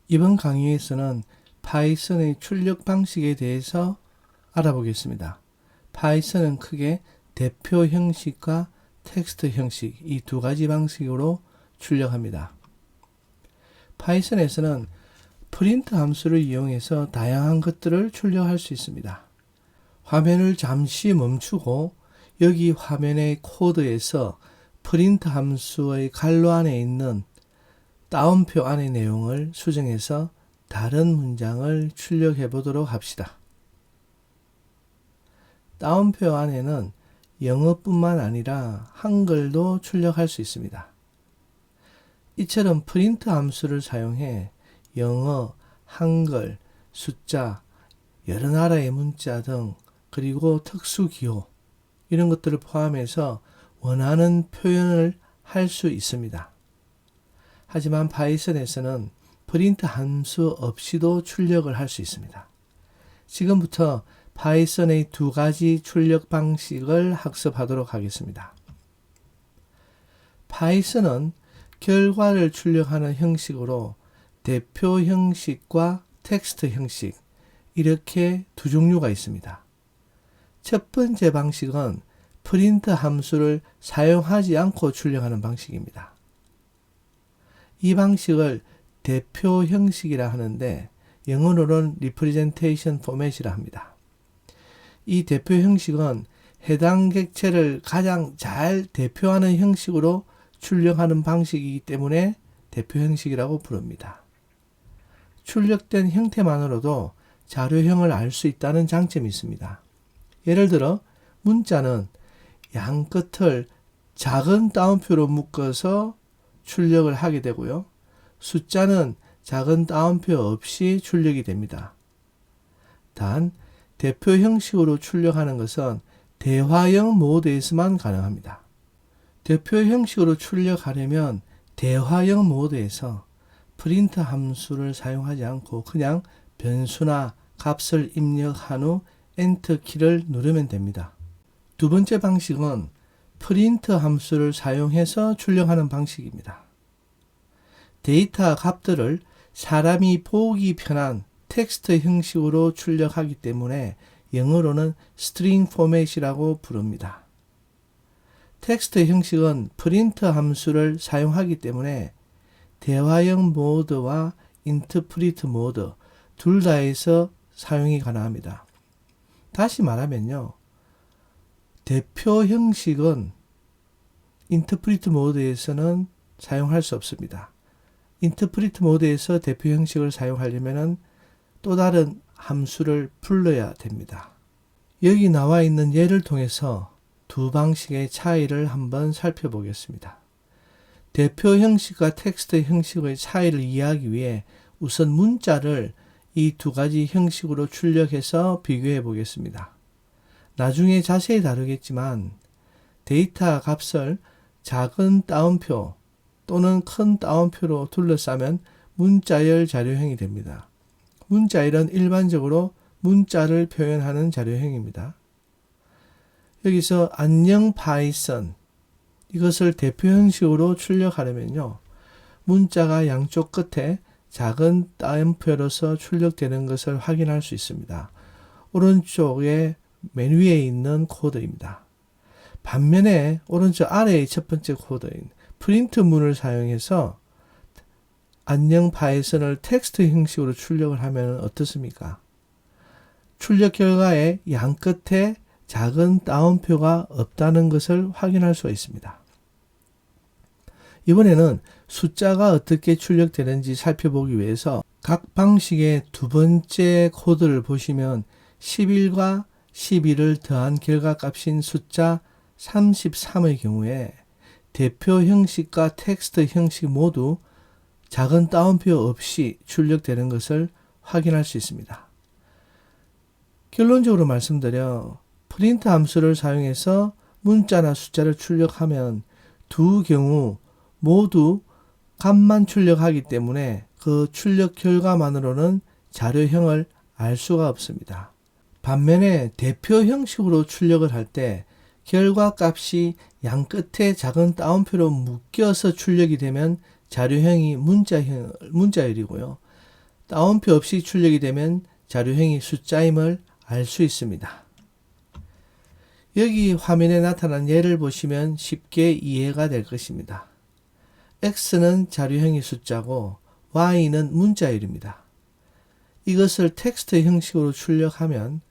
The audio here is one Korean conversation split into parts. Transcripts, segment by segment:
이번 강의에서는 파이썬의 출력 방식에 대해서 알아보겠습니다. 파이썬은 크게 대표 형식과 텍스트 형식 이 두 가지 방식으로 출력합니다. 파이썬에서는 프린트 함수를 이용해서 다양한 것들을 출력할 수 있습니다. 화면을 잠시 멈추고 여기 화면의 코드에서 프린트 함수의 괄호 안에 있는 따옴표 안의 내용을 수정해서 다른 문장을 출력해 보도록 합시다. 따옴표 안에는 영어뿐만 아니라 한글도 출력할 수 있습니다. 이처럼 프린트 함수를 사용해 영어, 한글, 숫자, 여러 나라의 문자 등 그리고 특수기호 이런 것들을 포함해서 원하는 표현을 할 수 있습니다. 하지만 파이썬에서는 프린트 함수 없이도 출력을 할 수 있습니다. 지금부터 파이썬의 두 가지 출력 방식을 학습하도록 하겠습니다. 파이썬은 결과를 출력하는 형식으로 대표 형식과 텍스트 형식 이렇게 두 종류가 있습니다. 첫 번째 방식은 프린트 함수를 사용하지 않고 출력하는 방식입니다. 이 방식을 대표 형식이라 하는데 영어로는 representation format이라 합니다. 이 대표 형식은 해당 객체를 가장 잘 대표하는 형식으로 출력하는 방식이기 때문에 대표 형식이라고 부릅니다. 출력된 형태만으로도 자료형을 알 수 있다는 장점이 있습니다. 예를 들어 문자는 양 끝을 작은 따옴표로 묶어서 출력을 하게 되고요. 숫자는 작은 따옴표 없이 출력이 됩니다. 단 대표 형식으로 출력하는 것은 대화형 모드에서만 가능합니다. 대표 형식으로 출력하려면 대화형 모드에서 프린트 함수를 사용하지 않고 그냥 변수나 값을 입력한 후 엔터 키를 누르면 됩니다. 두 번째 방식은 프린트 함수를 사용해서 출력하는 방식입니다. 데이터 값들을 사람이 보기 편한 텍스트 형식으로 출력하기 때문에 영어로는 string format이라고 부릅니다. 텍스트 형식은 프린트 함수를 사용하기 때문에 대화형 모드와 인터프리트 모드 둘 다에서 사용이 가능합니다. 다시 말하면요. 대표 형식은 인터프리트 모드에서는 사용할 수 없습니다. 인터프리트 모드에서 대표 형식을 사용하려면 또 다른 함수를 불러야 됩니다. 여기 나와 있는 예를 통해서 두 방식의 차이를 한번 살펴보겠습니다. 대표 형식과 텍스트 형식의 차이를 이해하기 위해 우선 문자를 이 두 가지 형식으로 출력해서 비교해 보겠습니다. 나중에 자세히 다루겠지만 데이터 값을 작은 따옴표 또는 큰 따옴표로 둘러싸면 문자열 자료형이 됩니다. 문자열은 일반적으로 문자를 표현하는 자료형입니다. 여기서 안녕 파이썬 이것을 대표 형식으로 출력하려면요. 문자가 양쪽 끝에 작은 따옴표로서 출력되는 것을 확인할 수 있습니다. 오른쪽에 맨 위에 있는 코드입니다. 반면에 오른쪽 아래의 첫 번째 코드인 프린트 문을 사용해서 안녕 파이썬을 텍스트 형식으로 출력을 하면 어떻습니까? 출력 결과에 양 끝에 작은 따옴표가 없다는 것을 확인할 수가 있습니다. 이번에는 숫자가 어떻게 출력되는지 살펴보기 위해서 각 방식의 두 번째 코드를 보시면 11과 12를 더한 결과값인 숫자 33의 경우에 대표 형식과 텍스트 형식 모두 작은 따옴표 없이 출력되는 것을 확인할 수 있습니다. 결론적으로 말씀드려 프린트 함수를 사용해서 문자나 숫자를 출력하면 두 경우 모두 값만 출력하기 때문에 그 출력 결과만으로는 자료형을 알 수가 없습니다. 반면에 대표 형식으로 출력을 할 때 결과 값이 양 끝에 작은 따옴표로 묶여서 출력이 되면 자료형이 문자열이고요. 따옴표 없이 출력이 되면 자료형이 숫자임을 알 수 있습니다. 여기 화면에 나타난 예를 보시면 쉽게 이해가 될 것입니다. X는 자료형이 숫자고 Y는 문자열입니다. 이것을 텍스트 형식으로 출력하면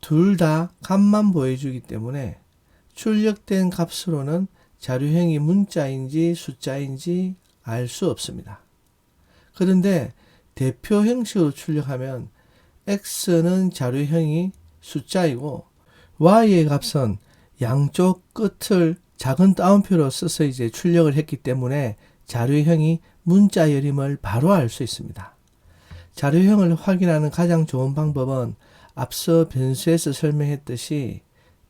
둘 다 값만 보여주기 때문에 출력된 값으로는 자료형이 문자인지 숫자인지 알 수 없습니다. 그런데 대표 형식으로 출력하면 X는 자료형이 숫자이고 Y의 값은 양쪽 끝을 작은 따옴표로 써서 이제 출력을 했기 때문에 자료형이 문자열임을 바로 알 수 있습니다. 자료형을 확인하는 가장 좋은 방법은 앞서 변수에서 설명했듯이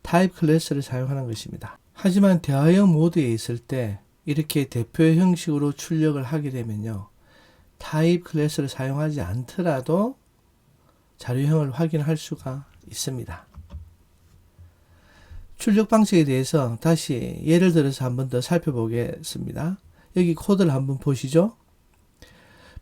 타입 클래스를 사용하는 것입니다. 하지만 대화형 모드에 있을 때 이렇게 대표 형식으로 출력을 하게 되면요, 타입 클래스를 사용하지 않더라도 자료형을 확인할 수가 있습니다. 출력 방식에 대해서 다시 예를 들어서 한번 더 살펴보겠습니다. 여기 코드를 한번 보시죠.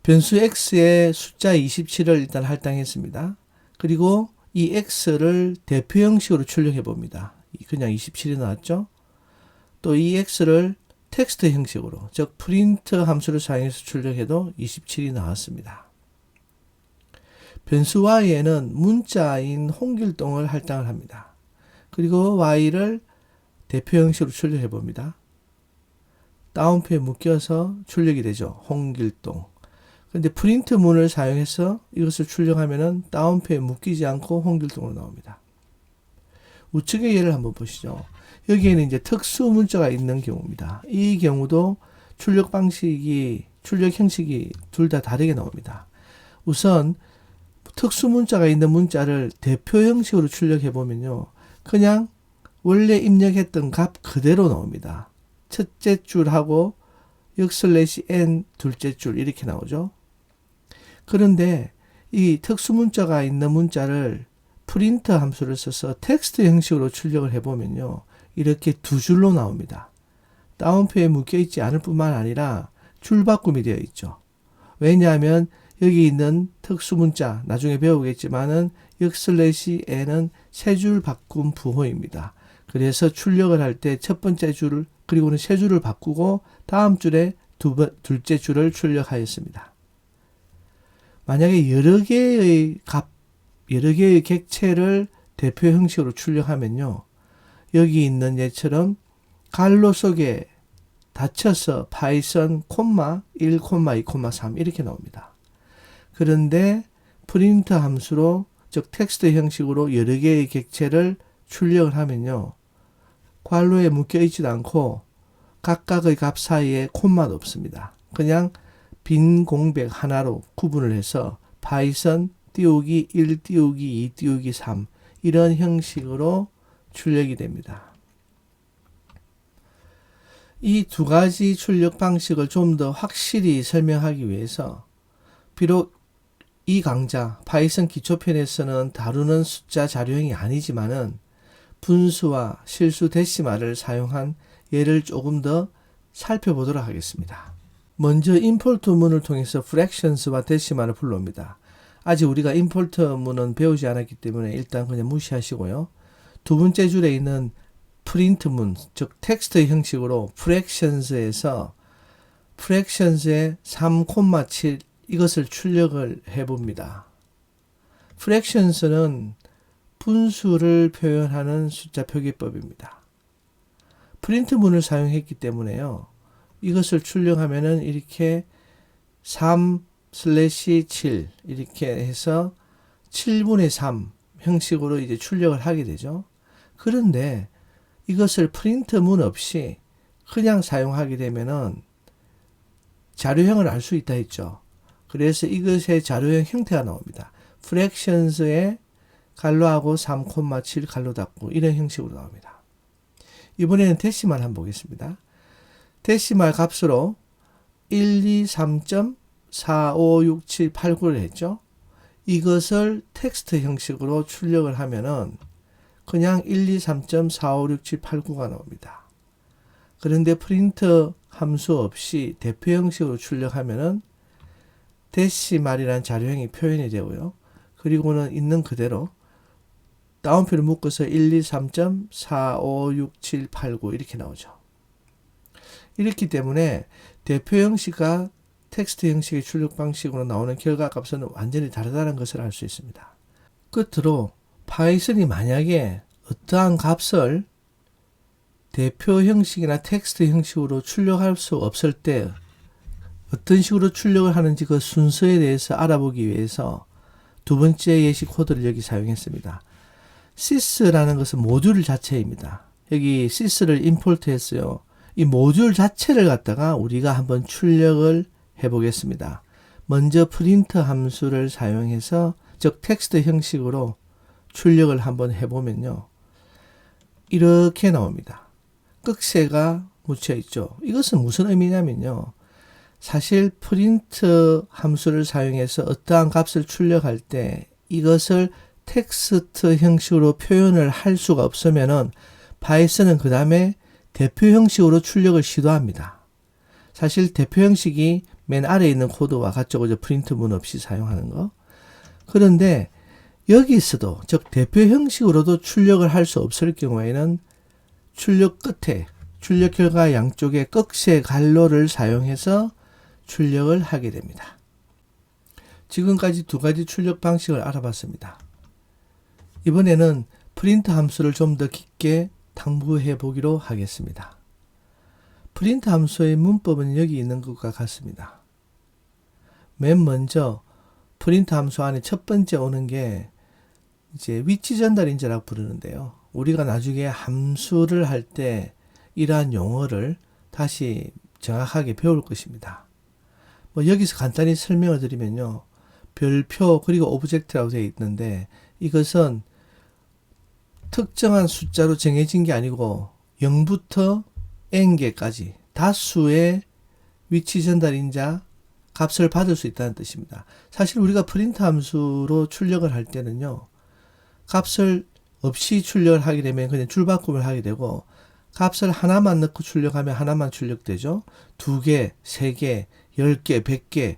변수 x에 숫자 27을 일단 할당했습니다. 그리고 이 x를 대표 형식으로 출력해 봅니다. 그냥 27이 나왔죠. 또 이 x를 텍스트 형식으로, 즉 프린트 함수를 사용해서 출력해도 27이 나왔습니다. 변수 y에는 문자인 홍길동을 할당을 합니다. 그리고 y를 대표 형식으로 출력해 봅니다. 따옴표에 묶여서 출력이 되죠. 홍길동. 그런데 프린트 문을 사용해서 이것을 출력하면 따옴표에 묶이지 않고 홍길동으로 나옵니다. 우측의 예를 한번 보시죠. 여기에는 이제 특수 문자가 있는 경우입니다. 이 경우도 출력 방식이, 출력 형식이 둘 다 다르게 나옵니다. 우선 특수 문자가 있는 문자를 대표 형식으로 출력해 보면요, 그냥 원래 입력했던 값 그대로 나옵니다. 첫째 줄하고 n 둘째 줄 이렇게 나오죠. 그런데 이 특수 문자가 있는 문자를 프린트 함수를 써서 텍스트 형식으로 출력을 해보면요, 이렇게 두 줄로 나옵니다. 따옴표에 묶여 있지 않을 뿐만 아니라 줄 바꿈이 되어 있죠. 왜냐하면 여기 있는 특수 문자, 나중에 배우겠지만은 n은 세 줄 바꿈 부호입니다. 그래서 출력을 할 때 첫 번째 줄, 그리고는 세 줄을 바꾸고 다음 줄에 둘째 줄을 출력하였습니다. 만약에 여러 개의 객체를 대표 형식으로 출력하면요, 여기 있는 예처럼 갈로 속에 닫혀서 파이썬, 1, 2, 3 이렇게 나옵니다. 그런데 프린트 함수로, 즉 텍스트 형식으로 여러 개의 객체를 출력을 하면요, 괄호에 묶여 있지도 않고 각각의 값 사이에 콤마도 없습니다. 그냥 빈 공백 하나로 구분을 해서 파이썬 띄우기 1 띄우기 2 띄우기 3 이런 형식으로 출력이 됩니다. 이 두 가지 출력 방식을 좀 더 확실히 설명하기 위해서, 비록 이 강좌 파이썬 기초편에서는 다루는 숫자 자료형이 아니지만은 분수와 실수 데시말을 사용한 예를 조금 더 살펴보도록 하겠습니다. 먼저 임포트 문을 통해서 fractions와 데시말을 불러옵니다. 아직 우리가 임포트 문은 배우지 않았기 때문에 일단 그냥 무시하시고요. 두 번째 줄에 있는 프린트 문, 즉 텍스트 형식으로 fractions에서 fractions의 3,7 이것을 출력을 해봅니다. fractions는 분수를 표현하는 숫자 표기법입니다. 프린트 문을 사용했기 때문에요, 이것을 출력하면은 이렇게 3/7 이렇게 해서 7분의 3 형식으로 이제 출력을 하게 되죠. 그런데 이것을 프린트 문 없이 그냥 사용하게 되면은 자료형을 알 수 있다 했죠. 그래서 이것의 자료형 형태가 나옵니다. fractions에 갈로하고 3,7 갈로 닫고 이런 형식으로 나옵니다. 이번에는 데시말 한번 보겠습니다. 데시말 값으로 1, 2, 3.4, 5, 6, 7, 8, 9를 했죠. 이것을 텍스트 형식으로 출력을 하면은 그냥 1, 2, 3.4, 5, 6, 7, 8, 9가 나옵니다. 그런데 프린트 함수 없이 대표 형식으로 출력하면은 데시말이라는 자료형이 표현이 되고요. 그리고는 있는 그대로 따옴표를 묶어서 123.456789 이렇게 나오죠. 이렇기 때문에 대표 형식과 텍스트 형식의 출력 방식으로 나오는 결과값은 완전히 다르다는 것을 알 수 있습니다. 끝으로 파이썬이 만약에 어떠한 값을 대표 형식이나 텍스트 형식으로 출력할 수 없을 때 어떤 식으로 출력을 하는지 그 순서에 대해서 알아보기 위해서 두 번째 예시 코드를 여기 사용했습니다. sys라는 것은 모듈 자체입니다. 여기 sys를 임포트 했어요. 이 모듈 자체를 갖다가 우리가 한번 출력을 해보겠습니다. 먼저 프린트 함수를 사용해서 즉 텍스트 형식으로 출력을 한번 해보면요. 이렇게 나옵니다. 꺽쇠가 묻혀 있죠. 이것은 무슨 의미냐면요. 사실 프린트 함수를 사용해서 어떠한 값을 출력할 때 이것을 텍스트 형식으로 표현을 할 수가 없으면은 파이썬은 그 다음에 대표 형식으로 출력을 시도합니다. 사실 대표 형식이 맨 아래에 있는 코드와 같죠. 그죠? 프린트 문 없이 사용하는 거. 그런데 여기서도 즉 대표 형식으로도 출력을 할 수 없을 경우에는 출력 끝에 출력 결과 양쪽에 꺽쇠 갈로를 사용해서 출력을 하게 됩니다. 지금까지 두 가지 출력 방식을 알아봤습니다. 이번에는 프린트 함수를 좀 더 깊게 탐구해 보기로 하겠습니다. 프린트 함수의 문법은 여기 있는 것과 같습니다. 맨 먼저 프린트 함수 안에 첫 번째 오는 게 이제 위치 전달 인자라고 부르는데요. 우리가 나중에 함수를 할 때 이러한 용어를 다시 정확하게 배울 것입니다. 여기서 간단히 설명을 드리면요. 별표 그리고 오브젝트라고 되어 있는데 이것은 특정한 숫자로 정해진 게 아니고 0부터 n개까지 다수의 위치 전달인자 값을 받을 수 있다는 뜻입니다. 사실 우리가 프린트 함수로 출력을 할 때는요. 값을 없이 출력을 하게 되면 그냥 줄바꿈을 하게 되고 값을 하나만 넣고 출력하면 하나만 출력되죠. 2개, 3개, 10개, 100개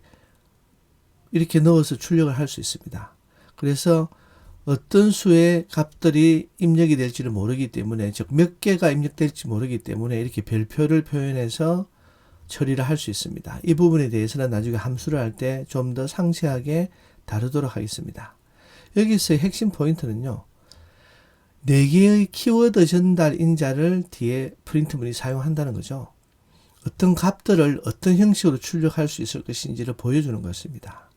이렇게 넣어서 출력을 할 수 있습니다. 그래서 어떤 수의 값들이 입력이 될지를 모르기 때문에 즉 몇 개가 입력될지 모르기 때문에 이렇게 별표를 표현해서 처리를 할 수 있습니다. 이 부분에 대해서는 나중에 함수를 할 때 좀 더 상세하게 다루도록 하겠습니다. 여기서의 핵심 포인트는요. 4개의 키워드 전달 인자를 뒤에 프린트문이 사용한다는 거죠. 어떤 값들을 어떤 형식으로 출력할 수 있을 것인지를 보여주는 것입니다.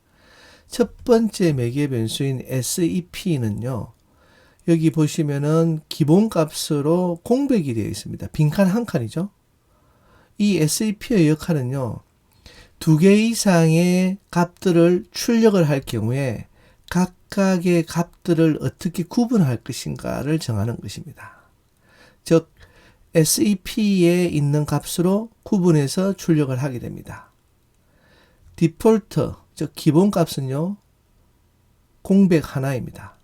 첫 번째 매개 변수인 SEP는요. 여기 보시면은 기본 값으로 공백이 되어 있습니다. 빈칸 한 칸이죠. 이 SEP의 역할은요. 2개 이상의 값들을 출력을 할 경우에 각각의 값들을 어떻게 구분할 것인가를 정하는 것입니다. 즉 SEP에 있는 값으로 구분해서 출력을 하게 됩니다. 디폴트, 즉 기본 값은요. 공백 하나입니다.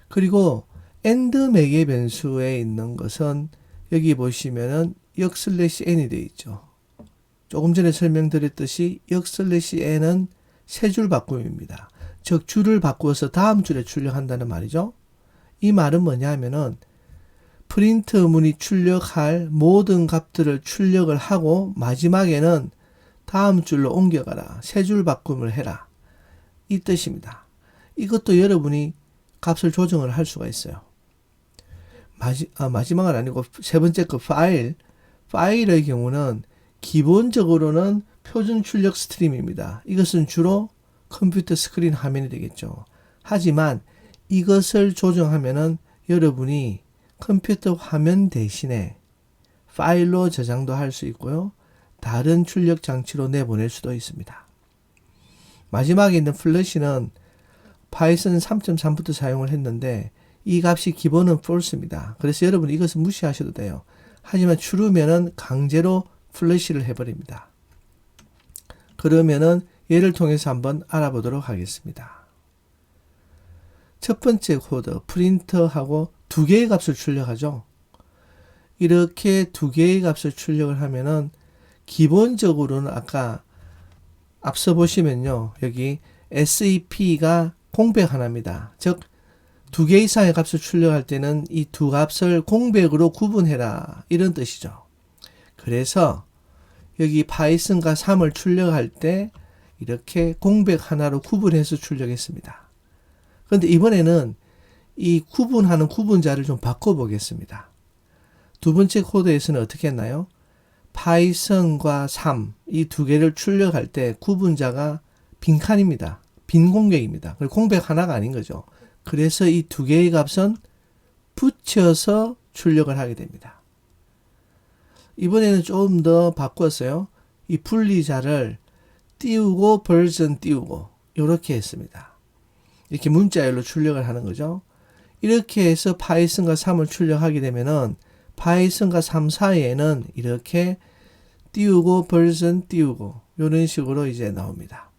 그리고 AND 매개 변수에 있는 것은 여기 보시면은 역/n이 되어 있죠. 조금 전에 설명드렸듯이 역/n은 세 줄 바꿈입니다. 즉 줄을 바꾸어서 다음 줄에 출력한다는 말이죠. 이 말은 뭐냐 하면은 프린트 문이 출력할 모든 값들을 출력을 하고 마지막에는 다음 줄로 옮겨가라. 세 줄 바꿈을 해라. 이 뜻입니다. 이것도 여러분이 값을 조정을 할 수가 있어요. 마지막은 아니고 세 번째 거 파일의 경우는 기본적으로는 표준 출력 스트림입니다. 이것은 주로 컴퓨터 스크린 화면이 되겠죠. 하지만 이것을 조정하면은 여러분이 컴퓨터 화면 대신에 파일로 저장도 할 수 있고요. 다른 출력 장치로 내보낼 수도 있습니다. 마지막에 있는 플래시는 파이썬 3.3부터 사용을 했는데 이 값이 기본은 false입니다. 그래서 여러분 이것은 무시하셔도 돼요. 하지만 추르면은 강제로 플래시를 해버립니다. 그러면은 예를 통해서 한번 알아보도록 하겠습니다. 첫 번째 코드 프린트하고 2개의 값을 출력하죠. 이렇게 2개의 값을 출력을 하면은 기본적으로는 아까 앞서 보시면요. 여기 SEP가 공백 하나입니다. 즉, 두 개 이상의 값을 출력할 때는 이 두 값을 공백으로 구분해라. 이런 뜻이죠. 그래서 여기 파이썬과 3을 출력할 때 이렇게 공백 하나로 구분해서 출력했습니다. 그런데 이번에는 이 구분하는 구분자를 좀 바꿔보겠습니다. 두 번째 코드에서는 어떻게 했나요? 파이썬과 3, 이 두 개를 출력할 때 구분자가 빈칸입니다. 빈 공백입니다. 공백 하나가 아닌 거죠. 그래서 이 두 개의 값은 붙여서 출력을 하게 됩니다. 이번에는 좀 더 바꿨어요. 이 분리자를 띄우고 버전 띄우고 이렇게 했습니다. 이렇게 문자열로 출력을 하는 거죠. 이렇게 해서 파이썬과 3을 출력하게 되면은 파이썬과 3 사이에는 이렇게 띄우고 버전 띄우고 이런 식으로 이제 나옵니다.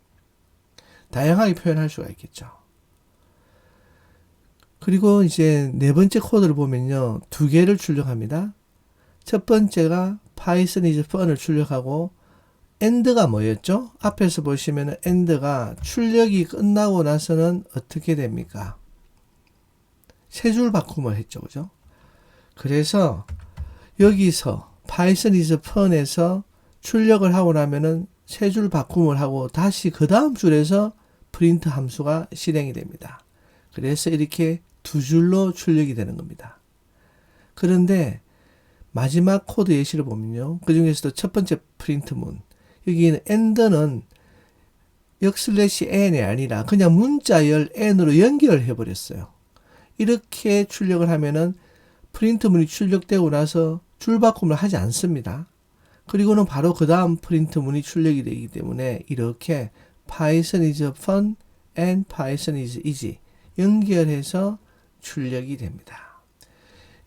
다양하게 표현할 수가 있겠죠. 그리고 이제 네 번째 코드를 보면요. 두 개를 출력합니다. 첫 번째가 Python is fun을 출력하고 end가 뭐였죠? 앞에서 보시면 end가 출력이 끝나고 나서는 어떻게 됩니까? 세 줄 바꿈을 했죠. 그죠? 그래서 여기서 Python is fun에서 출력을 하고 나면은 세 줄 바꿈을 하고 다시 그 다음 줄에서 프린트 함수가 실행이 됩니다. 그래서 이렇게 두 줄로 출력이 되는 겁니다. 그런데 마지막 코드 예시를 보면요. 그 중에서도 첫 번째 프린트문. 여기는 end는 역/n이 아니라 그냥 문자열 n으로 연결을 해버렸어요. 이렇게 출력을 하면은 프린트문이 출력되고 나서 줄바꿈을 하지 않습니다. 그리고는 바로 그 다음 프린트문이 출력이 되기 때문에 이렇게 Python is fun and Python is easy 연결해서 출력이 됩니다.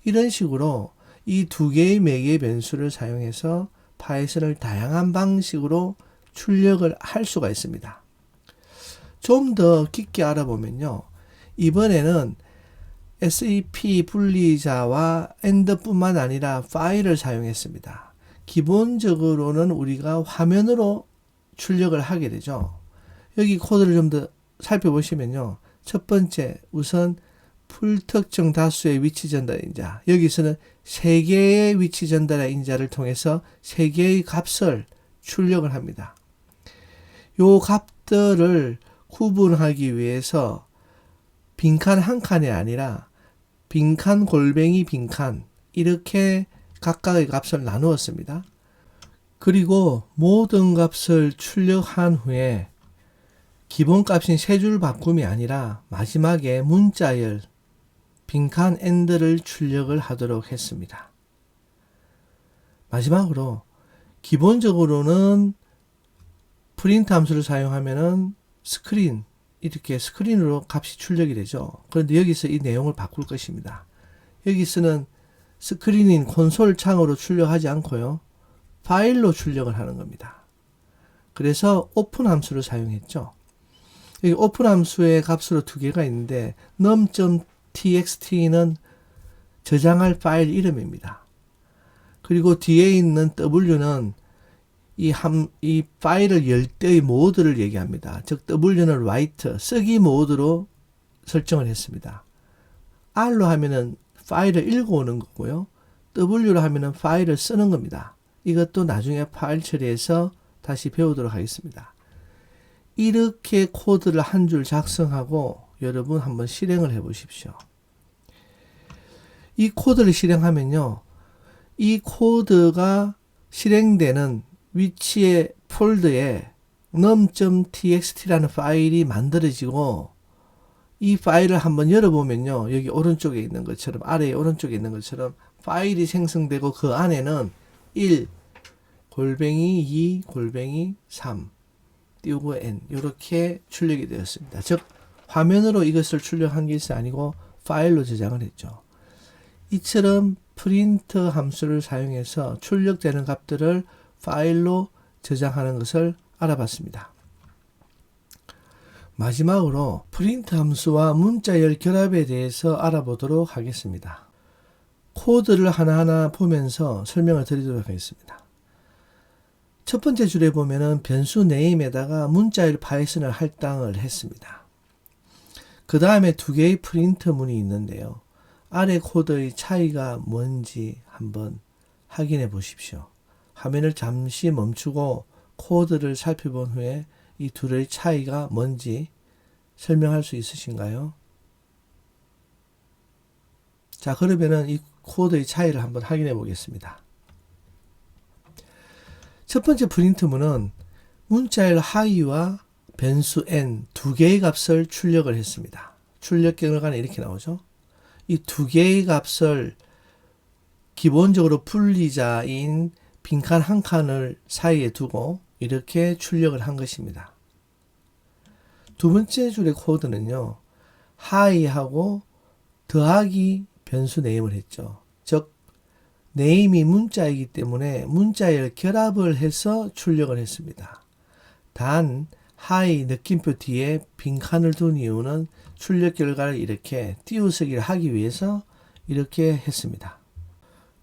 이런 식으로 이 두 개의 매개 변수를 사용해서 파이썬을 다양한 방식으로 출력을 할 수가 있습니다. 좀 더 깊게 알아보면요. 이번에는 SEP 분리자와 AND뿐만 아니라 파일을 사용했습니다. 기본적으로는 우리가 화면으로 출력을 하게 되죠. 여기 코드를 좀 더 살펴보시면요. 첫 번째, 우선 불특정 다수의 위치 전달 인자. 여기서는 세 개의 위치 전달 인자를 통해서 세 개의 값을 출력을 합니다. 요 값들을 구분하기 위해서 빈칸 한 칸이 아니라 빈칸 골뱅이 빈칸 이렇게 각각의 값을 나누었습니다. 그리고 모든 값을 출력한 후에 기본값인 세 줄 바꿈이 아니라 마지막에 문자열 빈칸 end를 출력을 하도록 했습니다. 마지막으로 기본적으로는 프린트 함수를 사용하면은 스크린 이렇게 스크린으로 값이 출력이 되죠. 그런데 여기서 이 내용을 바꿀 것입니다. 여기서는 스크린인 콘솔 창으로 출력하지 않고요. 파일로 출력을 하는 겁니다. 그래서 오픈 함수를 사용했죠. 여기 오픈 함수의 값으로 두 개가 있는데 num.txt는 저장할 파일 이름입니다. 그리고 뒤에 있는 w는 이 파일을 열 때의 모드를 얘기합니다. 즉 w는 write, 쓰기 모드로 설정을 했습니다. r로 하면은 파일을 읽어오는 거고요. w로 하면은 파일을 쓰는 겁니다. 이것도 나중에 파일 처리해서 다시 배우도록 하겠습니다. 이렇게 코드를 한 줄 작성하고 여러분 한번 실행을 해 보십시오. 이 코드를 실행하면요. 이 코드가 실행되는 위치의 폴더에 num.txt라는 파일이 만들어지고 이 파일을 한번 열어보면요. 여기 오른쪽에 있는 것처럼 아래에 오른쪽에 있는 것처럼 파일이 생성되고 그 안에는 1, 골뱅이 2, 골뱅이 3 띄우고 n 이렇게 출력이 되었습니다. 즉 화면으로 이것을 출력한 것이 아니고 파일로 저장을 했죠. 이처럼 프린트 함수를 사용해서 출력되는 값들을 파일로 저장하는 것을 알아봤습니다. 마지막으로 프린트 함수와 문자열 결합에 대해서 알아보도록 하겠습니다. 코드를 하나하나 보면서 설명을 드리도록 하겠습니다. 첫 번째 줄에 보면은 변수 네임에다가 문자열 파이썬을 할당을 했습니다. 그 다음에 두 개의 프린트 문이 있는데요. 아래 코드의 차이가 뭔지 한번 확인해 보십시오. 화면을 잠시 멈추고 코드를 살펴본 후에 이 둘의 차이가 뭔지 설명할 수 있으신가요? 자, 그러면은 이 코드의 차이를 한번 확인해 보겠습니다. 첫 번째 프린트문은 문자열 hi와 변수 n 두 개의 값을 출력을 했습니다. 출력 결과는 이렇게 나오죠. 이 두 개의 값을 기본적으로 분리자인 빈칸 한 칸을 사이에 두고 이렇게 출력을 한 것입니다. 두 번째 줄의 코드는요. hi하고 더하기 변수 네임을 했죠. 즉 네임이 문자이기 때문에 문자열 결합을 해서 출력을 했습니다. 단 hi 느낌표 뒤에 빈칸을 둔 이유는 출력 결과를 이렇게 띄우쓰기를 하기 위해서 이렇게 했습니다.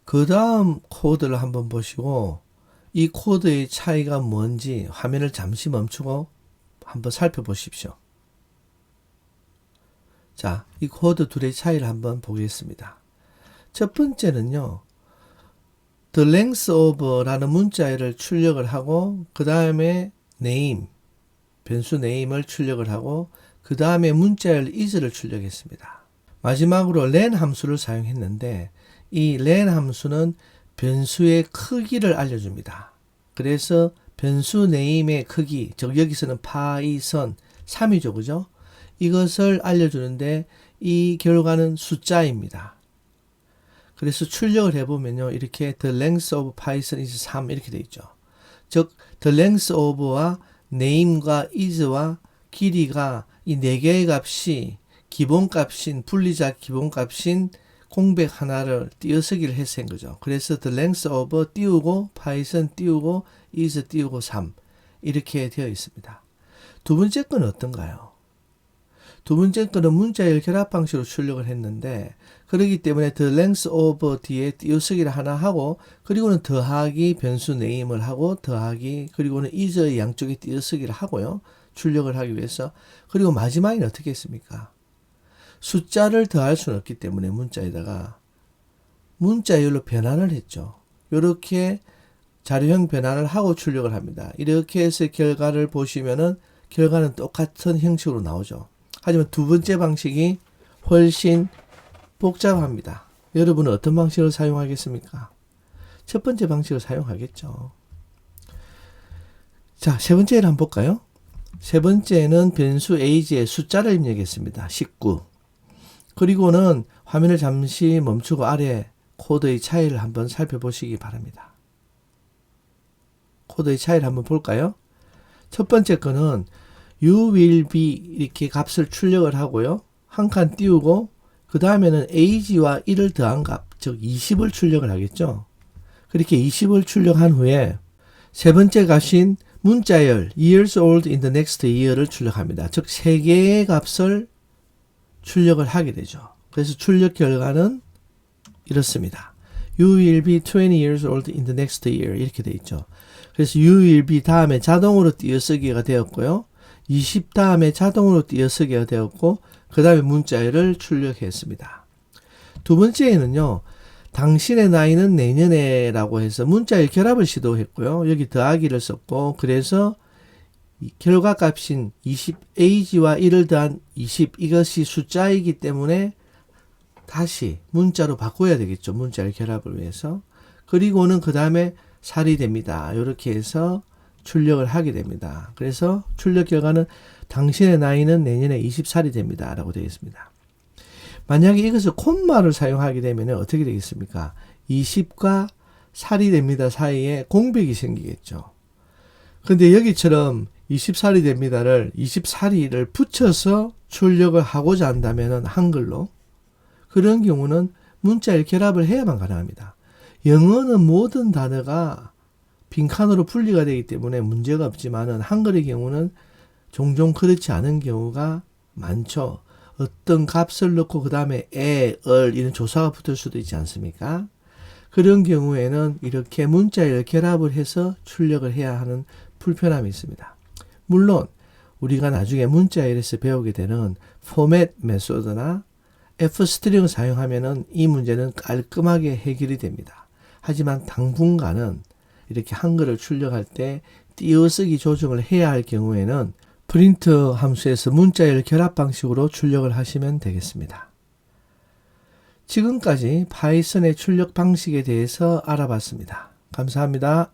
그 다음 코드를 한번 보시고 이 코드의 차이가 뭔지 화면을 잠시 멈추고 한번 살펴보십시오. 자, 이 코드 둘의 차이를 한번 보겠습니다. 첫 번째는요. the length of라는 문자열을 출력을 하고 그 다음에 name, 변수 name을 출력을 하고 그 다음에 문자열 is를 출력했습니다. 마지막으로 len 함수를 사용했는데 이 len 함수는 변수의 크기를 알려줍니다. 그래서 변수 name의 크기, 즉 여기서는 파이썬 3이죠. 그죠? 이것을 알려주는데 이 결과는 숫자입니다. 그래서 출력을 해보면요. 이렇게 the length of Python is 3 이렇게 되어 있죠. 즉 the length of와 name과 is와 길이가 이 네 개의 값이 기본값인 분리자 기본값인 공백 하나를 띄어쓰기를 해서 한 거죠. 그래서 the length of 띄우고 Python 띄우고 is 띄우고 3 이렇게 되어 있습니다. 두 번째 건 어떤가요? 두 번째 거는 문자열 결합 방식으로 출력을 했는데 그렇기 때문에 the length of 뒤에 띄어쓰기를 하나 하고 그리고는 더하기 변수 name을 하고 더하기 그리고는 is의 양쪽에 띄어쓰기를 하고요. 출력을 하기 위해서 그리고 마지막에는 어떻게 했습니까? 숫자를 더할 수는 없기 때문에 문자에다가 문자열로 변환을 했죠. 이렇게 자료형 변환을 하고 출력을 합니다. 이렇게 해서 결과를 보시면은 결과는 똑같은 형식으로 나오죠. 하지만 두 번째 방식이 훨씬 복잡합니다. 여러분은 어떤 방식을 사용하겠습니까? 첫 번째 방식을 사용하겠죠. 자, 세 번째를 한번 볼까요? 세 번째는 변수 age에 숫자를 입력했습니다. 19. 그리고는 화면을 잠시 멈추고 아래 코드의 차이를 한번 살펴보시기 바랍니다. 코드의 차이를 한번 볼까요? 첫 번째 거는 you will be 이렇게 값을 출력을 하고요. 한 칸 띄우고 그 다음에는 age와 1을 더한 값, 즉 20을 출력을 하겠죠. 그렇게 20을 출력한 후에 세 번째 값인 문자열 years old in the next year를 출력합니다. 즉 세 개의 값을 출력을 하게 되죠. 그래서 출력 결과는 이렇습니다. You will be 20 years old in the next year 이렇게 되어 있죠. 그래서 you will be 다음에 자동으로 띄어쓰기가 되었고요. 20 다음에 자동으로 띄어쓰기가 되었고 그 다음에 문자열을 출력했습니다. 두 번째에는요. 당신의 나이는 내년에라고 해서 문자열 결합을 시도했고요. 여기 더하기를 썼고 그래서 결과 값인 20 age와 1을 더한 20 이것이 숫자이기 때문에 다시 문자로 바꿔야 되겠죠. 문자열 결합을 위해서. 그리고는 그 다음에 살이 됩니다. 이렇게 해서 출력을 하게 됩니다. 그래서 출력 결과는 당신의 나이는 내년에 20살이 됩니다. 라고 되어 있습니다. 만약에 이것을 콤마를 사용하게 되면 어떻게 되겠습니까? 20과 살이 됩니다 사이에 공백이 생기겠죠. 근데 여기처럼 20살이 됩니다를 20살이를 붙여서 출력을 하고자 한다면 한글로 그런 경우는 문자열 결합을 해야만 가능합니다. 영어는 모든 단어가 빈칸으로 분리가 되기 때문에 문제가 없지만은 한글의 경우는 종종 그렇지 않은 경우가 많죠. 어떤 값을 넣고 그 다음에 을 이런 조사가 붙을 수도 있지 않습니까? 그런 경우에는 이렇게 문자열을 결합을 해서 출력을 해야 하는 불편함이 있습니다. 물론 우리가 나중에 문자열에서 배우게 되는 포맷 메소드나 F스트링을 사용하면 이 문제는 깔끔하게 해결이 됩니다. 하지만 당분간은 이렇게 한글을 출력할 때 띄어쓰기 조정을 해야 할 경우에는 프린트 함수에서 문자열 결합 방식으로 출력을 하시면 되겠습니다. 지금까지 파이썬의 출력 방식에 대해서 알아봤습니다. 감사합니다.